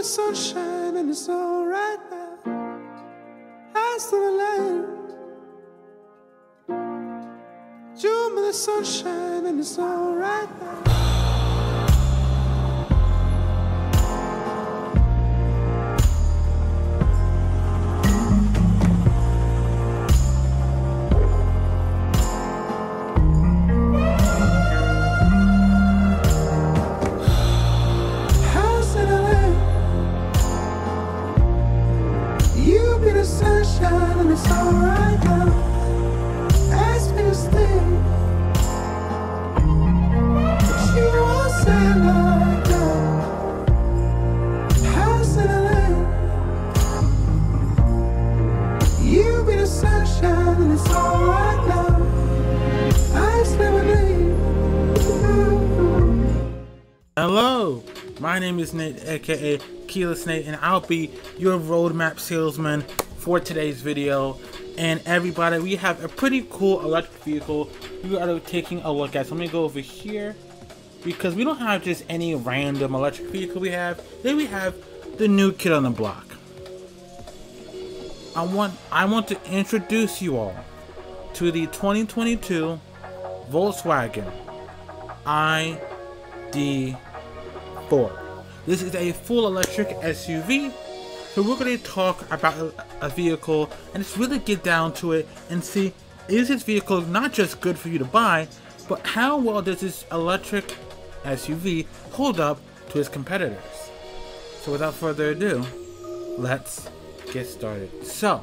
the sunshine and it's all right now. Eyes to the land. Show me the sunshine and it's all right now. Sunshine and it's alright now. Ask me to stay, but you won't say like that. House in LA, you be the sunshine and it's alright now. Ice lemonade. Hello, my name is Nate, aka Keyless Nate, and I'll be your roadmap salesman for today's video. And everybody, we have a pretty cool electric vehicle we are taking a look at. So let me go over here, because we don't have just any random electric vehicle we have. Then we have the new kid on the block. I want to introduce you all to the 2022 Volkswagen ID.4. This is a full electric SUV. So we're going to talk about a vehicle and just really get down to it and see, is this vehicle not just good for you to buy, but how well does this electric SUV hold up to its competitors? So without further ado, let's get started. So,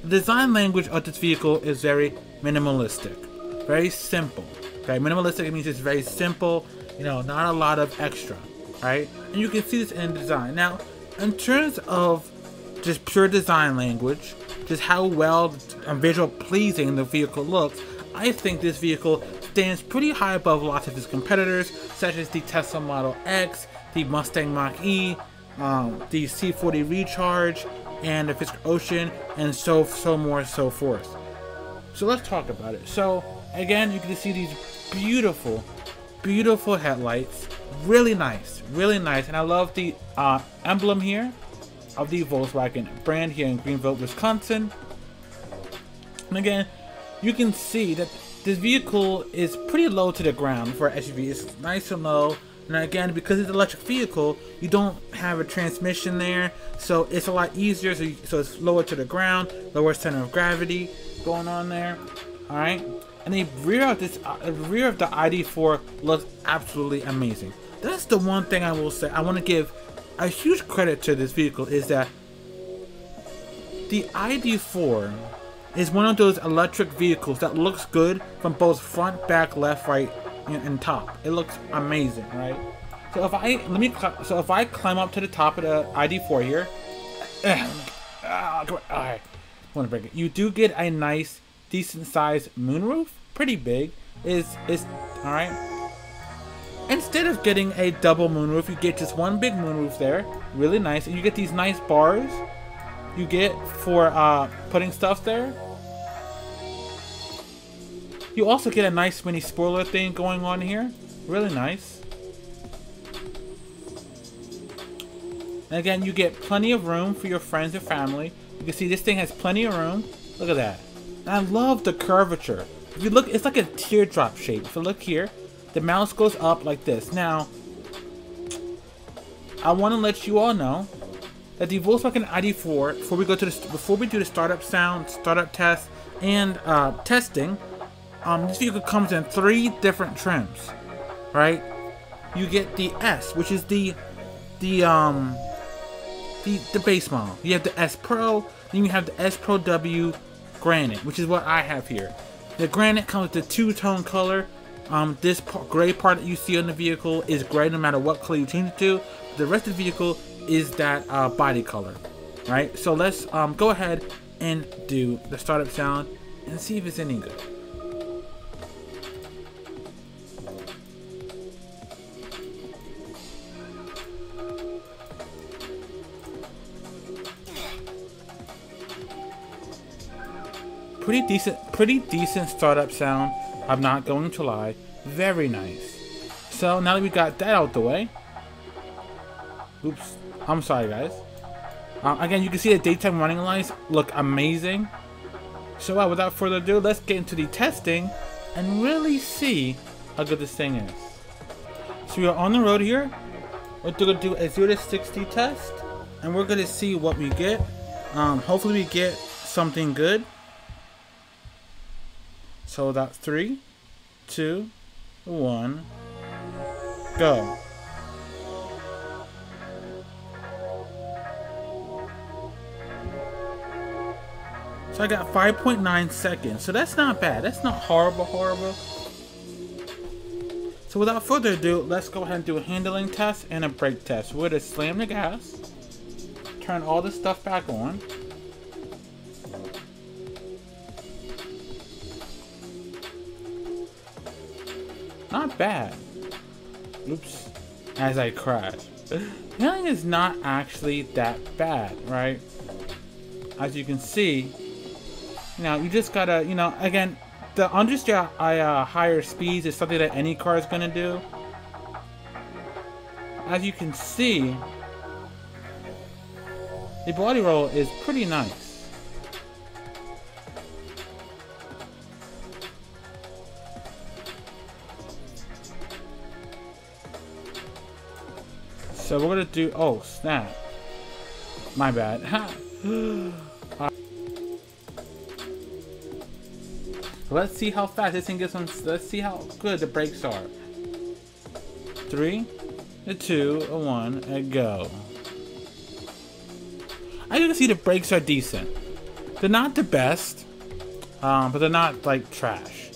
the design language of this vehicle is very minimalistic, very simple. Okay, minimalistic means it's very simple, you know, not a lot of extra, right? And you can see this in the design. Now, in terms of just pure design language, just how well and visual pleasing the vehicle looks, I think this vehicle stands pretty high above lots of its competitors, such as the Tesla Model X, the Mustang Mach-E, the C40 Recharge, and the Fisker Ocean, and so more, so forth. So let's talk about it. So again, you can see these beautiful headlights. Really nice, and I love the emblem here of the Volkswagen brand here in Greenville, Wisconsin. And again, you can see that this vehicle is pretty low to the ground for an SUV. It's nice and low, and again, because it's an electric vehicle, you don't have a transmission there, so it's a lot easier. So it's lower to the ground, lower center of gravity going on there. All right. And the rear of the ID.4 looks absolutely amazing. That's the one thing I will say. I want to give a huge credit to this vehicle, is that the ID.4 is one of those electric vehicles that looks good from both front, back, left, right, and top. It looks amazing, right? So if I climb up to the top of the ID.4 here, alright, want to break it. You do get a nice, decent sized moonroof. Pretty big. Is all right. Instead of getting a double moonroof, you get just one big moonroof there. Really nice, and you get these nice bars you get for putting stuff there. You also get a nice mini spoiler thing going on here. Really nice. And again, you get plenty of room for your friends and family. You can see this thing has plenty of room. Look at that. And I love the curvature. If you look, it's like a teardrop shape. If you look here, the mouse goes up like this. Now, I want to let you all know that the Volkswagen ID.4, before we do the startup test, and testing, this vehicle comes in 3 different trims, right? You get the S, which is the base model. You have the S Pro, then you have the S Pro W Granite, which is what I have here. The Granite comes with the 2-tone color. This gray part that you see on the vehicle is gray no matter what color you change it to. The rest of the vehicle is that body color, right? So let's go ahead and do the startup sound and see if it's any good. Pretty decent startup sound. I'm not going to lie. Very nice. So now that we got that out the way, oops, I'm sorry, guys. Again, you can see the daytime running lights look amazing. So without further ado, let's get into the testing and really see how good this thing is. So we are on the road here. We're going to do a 0 to 60 test, and we're going to see what we get. Hopefully we get something good. So that's 3, 2, 1, go. So I got 5.9 seconds. So that's not bad. That's not horrible. So without further ado, let's go ahead and do a handling test and a brake test. We're going to slam the gas, turn all this stuff back on. Not bad. Oops. As I crash. Handling is not actually that bad, right? As you can see, you know, you just gotta, you know, again, the understeer higher speeds is something that any car is gonna do. As you can see, the body roll is pretty nice. So we're gonna do, oh snap, my bad. Let's see how fast this thing gets on. Let's see how good the brakes are. 3, 2, 1, and go. As you can see, the brakes are decent. They're not the best, but they're not like trash.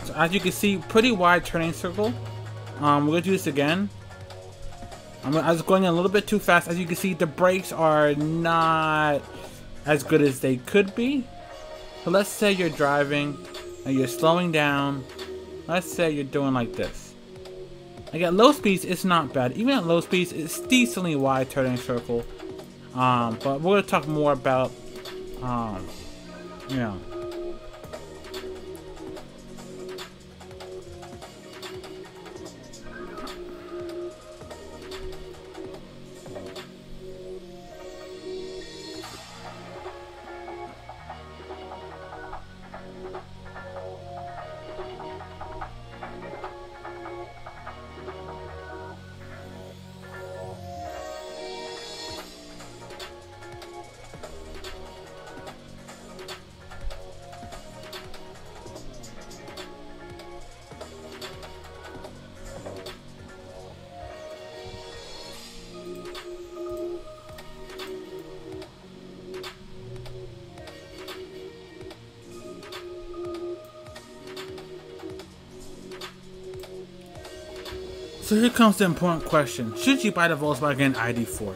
So as you can see, pretty wide turning circle. We're gonna do this again. I was going a little bit too fast. As you can see, the brakes are not as good as they could be. So let's say you're driving and you're slowing down. Let's say you're doing like this. Like at low speeds, it's not bad. Even at low speeds, it's decently wide turning circle. But we're gonna talk more about, you know. So here comes the important question. Should you buy the Volkswagen ID.4?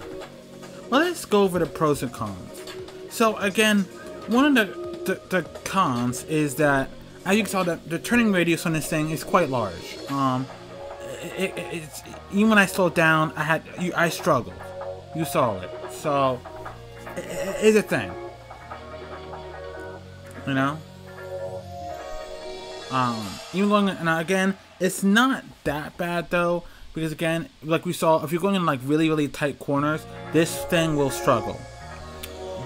Well, let's go over the pros and cons. So again, one of the cons is that, as you can tell, the turning radius on this thing is quite large. It's even when I slowed down, I struggled. You saw it. So it's a thing. You know? Even going, and again, it's not that bad though, because again, like we saw, if you're going in like really tight corners, this thing will struggle.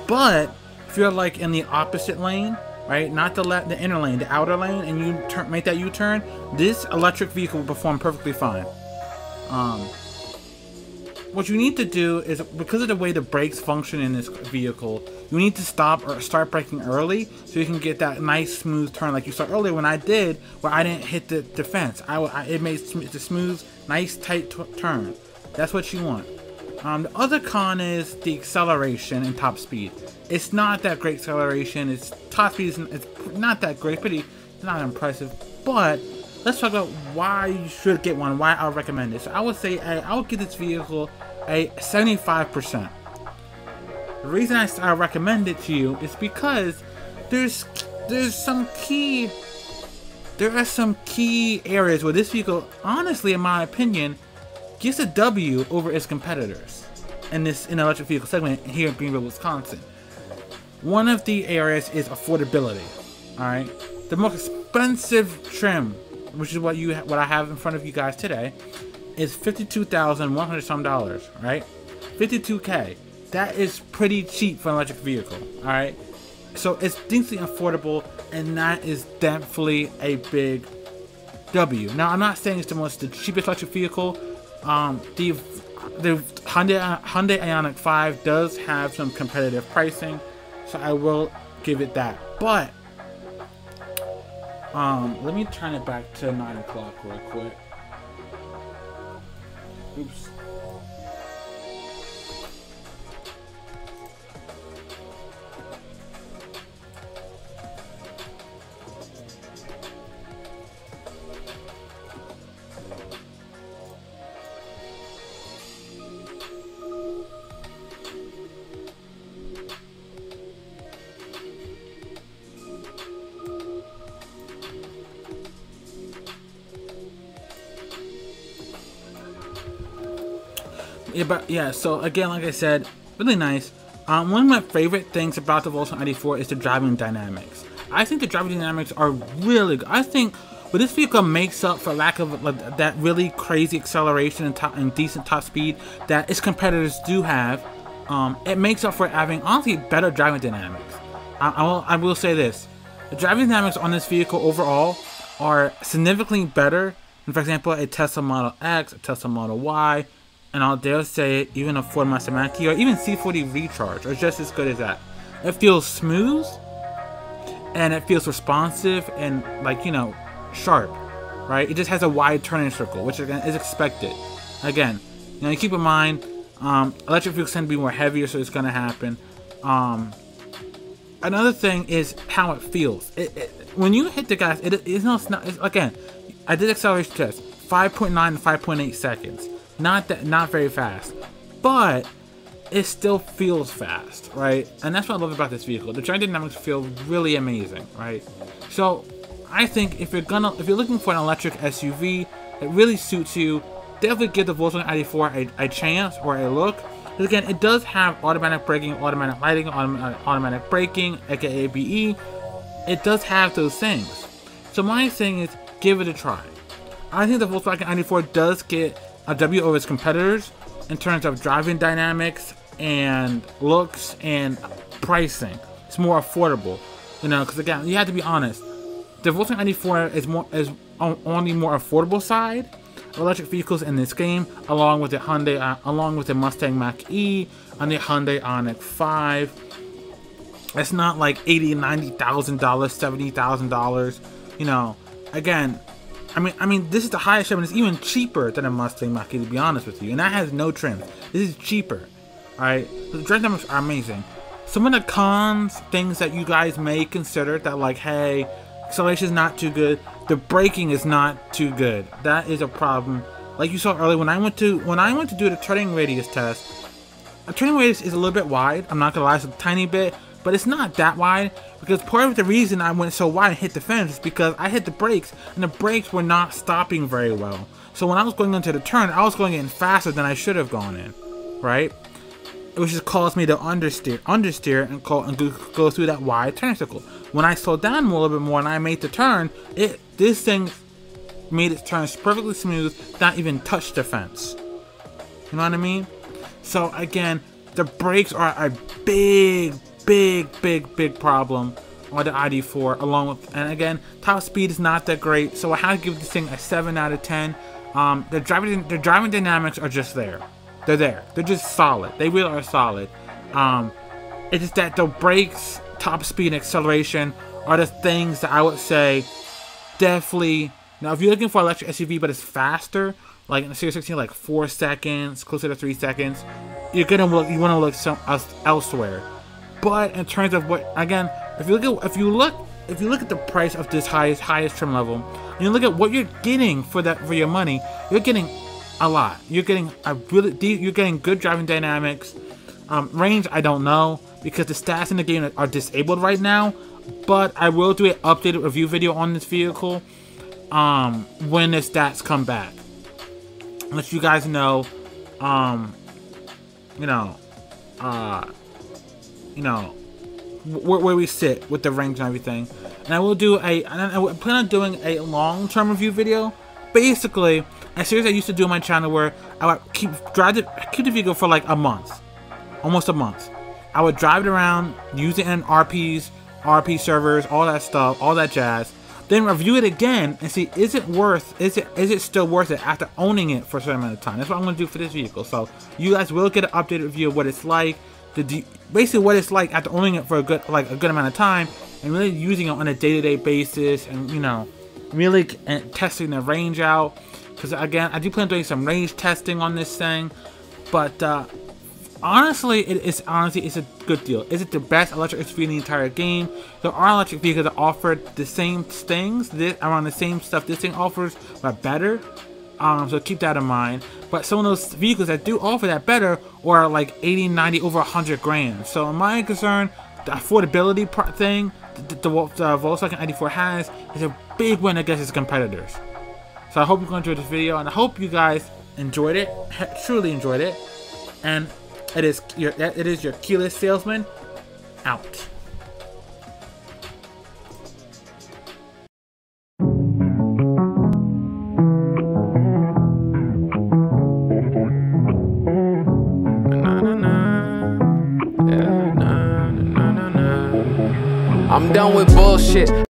But if you're like in the opposite lane, right, not the inner lane, the outer lane, and you make that U-turn, this electric vehicle will perform perfectly fine. What you need to do is, because of the way the brakes function in this vehicle, you need to stop or start braking early so you can get that nice smooth turn like you saw earlier when I did, where I didn't hit the fence. It made a smooth, nice, tight turn. That's what you want. The other con is the acceleration and top speed. It's not that great acceleration. Its top speed it's not that great, pretty, it's not impressive. But let's talk about why you should get one, why I would recommend it. So I would say I would give this vehicle a 75%. The reason I recommend it to you is because there's some key there are some key areas where this vehicle, honestly, in my opinion, gets a W over its competitors in this electric vehicle segment here in Greenville, Wisconsin. One of the areas is affordability. All right, the most expensive trim, which is what I have in front of you guys today, is $52,100 some dollars. Right, $52K. That is pretty cheap for an electric vehicle. All right, so it's decently affordable, and that is definitely a big W. Now, I'm not saying it's the cheapest electric vehicle. The Hyundai Ioniq 5 does have some competitive pricing, so I will give it that. But let me turn it back to 9 o'clock real quick. Oops. Yeah, so again, like I said, really nice. One of my favorite things about the Volkswagen ID.4 is the driving dynamics. I think the driving dynamics are really good. I think what this vehicle makes up for lack of that really crazy acceleration and decent top speed that its competitors do have, it makes up for having honestly better driving dynamics. I will say this: the driving dynamics on this vehicle overall are significantly better than, for example, a Tesla Model X, a Tesla Model Y, and I'll dare say even a Ford Master Mach-E or even C40 Recharge are just as good as that. It feels smooth, and it feels responsive and, like, you know, sharp, right? It just has a wide turning circle, which again is expected. Again, you know, you keep in mind, electric vehicles tend to be more heavier, so it's going to happen. Another thing is how it feels. When you hit the gas, again, I did acceleration test, 5.9 to 5.8 seconds. Not very fast, but it still feels fast, right? And that's what I love about this vehicle. The driving dynamics feel really amazing, right? So I think if you're looking for an electric SUV that really suits you, definitely give the Volkswagen ID.4 a chance or a look. Because again, it does have automatic braking, automatic lighting, automatic braking, aka ABE. It does have those things. So my thing is, give it a try. I think the Volkswagen ID.4 does get a W over its competitors in terms of driving dynamics and looks and pricing. It's more affordable, you know, because again, you have to be honest. The Volkswagen ID.4 is on the more affordable side of electric vehicles in this game, along with the Mustang Mach-E and the Hyundai Ioniq 5. It's not like $80,000, $90,000, $70,000. You know, again. I mean, this is the highest trim, and it's even cheaper than a Mustang Mach-E, to be honest with you. And that has no trim. This is cheaper, alright? So the driving dynamics are amazing. Some of the cons, things that you guys may consider, that like, hey, acceleration is not too good, the braking is not too good. That is a problem. Like you saw earlier, when I went to do the turning radius test, the turning radius is a little bit wide. I'm not gonna lie, it's a tiny bit, but it's not that wide, because part of the reason I went so wide and hit the fence is because I hit the brakes, and the brakes were not stopping very well. So when I was going into the turn, I was going in faster than I should have gone in, right? Which just caused me to understeer and go through that wide turn circle. When I slowed down a little bit more and I made the turn, this thing made its turns perfectly smooth, not even touch the fence. You know what I mean? So again, the brakes are a big problem on the ID.4, along with, and again, top speed is not that great, so I have to give this thing a 7 out of 10. The driving dynamics are just there. They're there. They're just solid. They really are solid. It's just that the brakes, top speed, and acceleration are the things that I would say definitely. Now, if you're looking for an electric SUV but it's faster, like in the Series 16, like 4 seconds, closer to 3 seconds, you want to look elsewhere. But in terms of what, again, if you look at the price of this highest trim level, and you look at what you're getting for your money, you're getting a lot. You're getting good driving dynamics. Range, I don't know, because the stats in the game are disabled right now. But I will do an updated review video on this vehicle. when the stats come back. Let you guys know, where we sit with the ranks and everything. And I will do I plan on doing a long-term review video. Basically, a series I used to do on my channel where I would keep the vehicle for like a month, almost a month. I would drive it around, use it in RP servers, all that stuff, all that jazz. Then review it again and see is it still worth it after owning it for a certain amount of time. That's what I'm gonna do for this vehicle. So you guys will get an updated review of what it's like, basically what it's like after owning it for a good amount of time and really using it on a day-to-day basis, and really testing the range out. Because again, I do plan on doing some range testing on this thing, but honestly, it's a good deal. Is it the best electric SUV in the entire game? There are electric vehicles that offer the same things, around the same stuff this thing offers, but better. So keep that in mind. But some of those vehicles that do offer that better are like 80, 90, over 100 grand. So in my concern, the affordability thing the Volkswagen ID.4 has is a big win against its competitors. So I hope you're going to enjoy this video, and I hope you guys enjoyed it, truly enjoyed it. And it is your keyless salesman out. I'm done with bullshit.